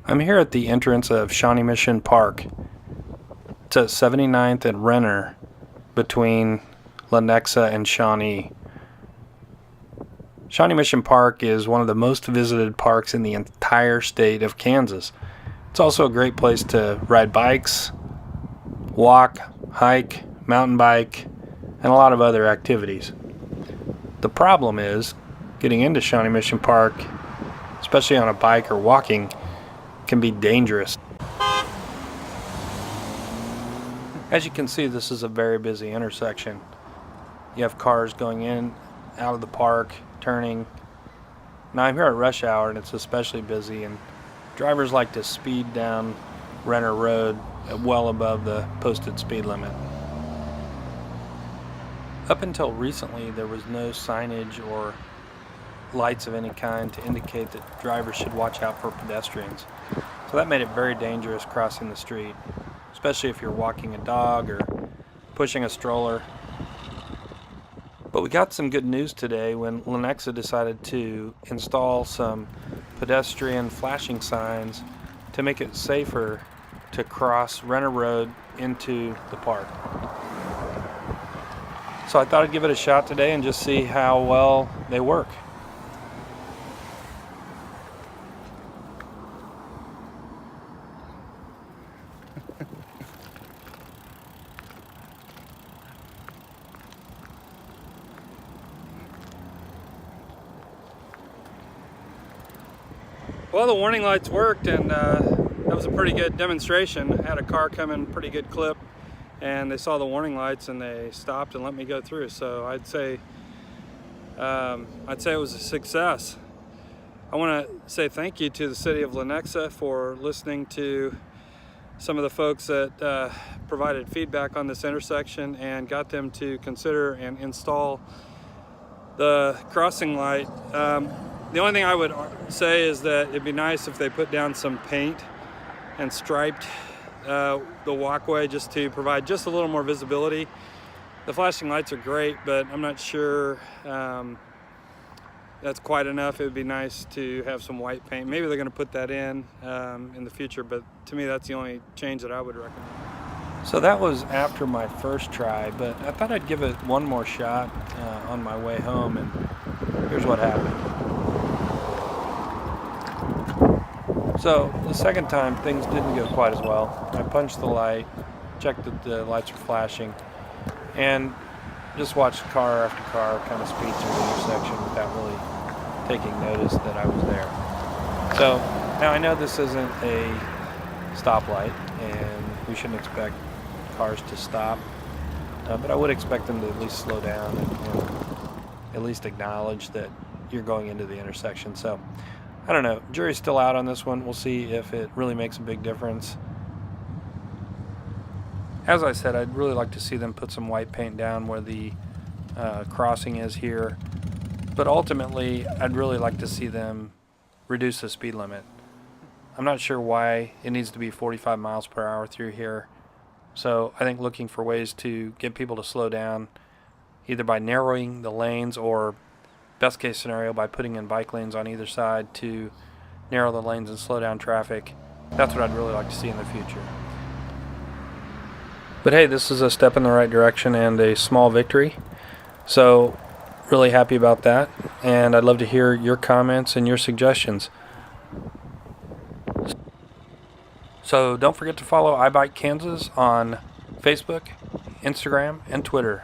I'm here at the entrance of Shawnee Mission Park. It's at 79th and Renner between Lenexa and Shawnee. Shawnee Mission Park is one of the most visited parks in the entire state of Kansas. It's also a great place to ride bikes, walk, hike, mountain bike, and a lot of other activities. The problem is getting into Shawnee Mission Park, especially on a bike or walking, can be dangerous. As you can see, this is a very busy intersection. You have cars going in, out of the park, turning. Now I'm here at rush hour and it's especially busy, and drivers like to speed down Renner Road at well above the posted speed limit. Up until recently, there was no signage or lights of any kind to indicate that drivers should watch out for pedestrians. So that made it very dangerous crossing the street, especially if you're walking a dog or pushing a stroller. But we got some good news today when Lenexa decided to install some pedestrian flashing signs to make it safer to cross Renner Road into the park. So I thought I'd give it a shot today and just see how well they work. Well, the warning lights worked, and that was a pretty good demonstration. I had a car come in pretty good clip, and they saw the warning lights and they stopped and let me go through. So I'd say it was a success. I want to say thank you to the city of Lenexa for listening to some of the folks that provided feedback on this intersection and got them to consider and install the crossing light. The only thing I would say is that it'd be nice if they put down some paint and striped the walkway just to provide just a little more visibility. The flashing lights are great, but I'm not sure that's quite enough. It would be nice to have some white paint. Maybe they're going to put that in the future, but to me that's the only change that I would recommend. So that was after my first try, but I thought I'd give it one more shot on my way home, and here's what happened. So the second time things didn't go quite as well. I punched the light, checked that the lights were flashing, and just watched car after car kind of speed through the intersection without really taking notice that I was there. So now I know this isn't a stoplight and we shouldn't expect cars to stop, but I would expect them to at least slow down and at least acknowledge that you're going into the intersection. So I don't know, jury's still out on this one. We'll see if it really makes a big difference. As I said, I'd really like to see them put some white paint down where the crossing is here, but ultimately I'd really like to see them reduce the speed limit. I'm not sure why it needs to be 45 miles per hour through here, so I think looking for ways to get people to slow down, either by narrowing the lanes or best case scenario by putting in bike lanes on either side to narrow the lanes and slow down traffic. That's what I'd really like to see in the future. But hey, this is a step in the right direction and a small victory. So really happy about that, and I'd love to hear your comments and your suggestions. So don't forget to follow iBike Kansas on Facebook, Instagram, and Twitter.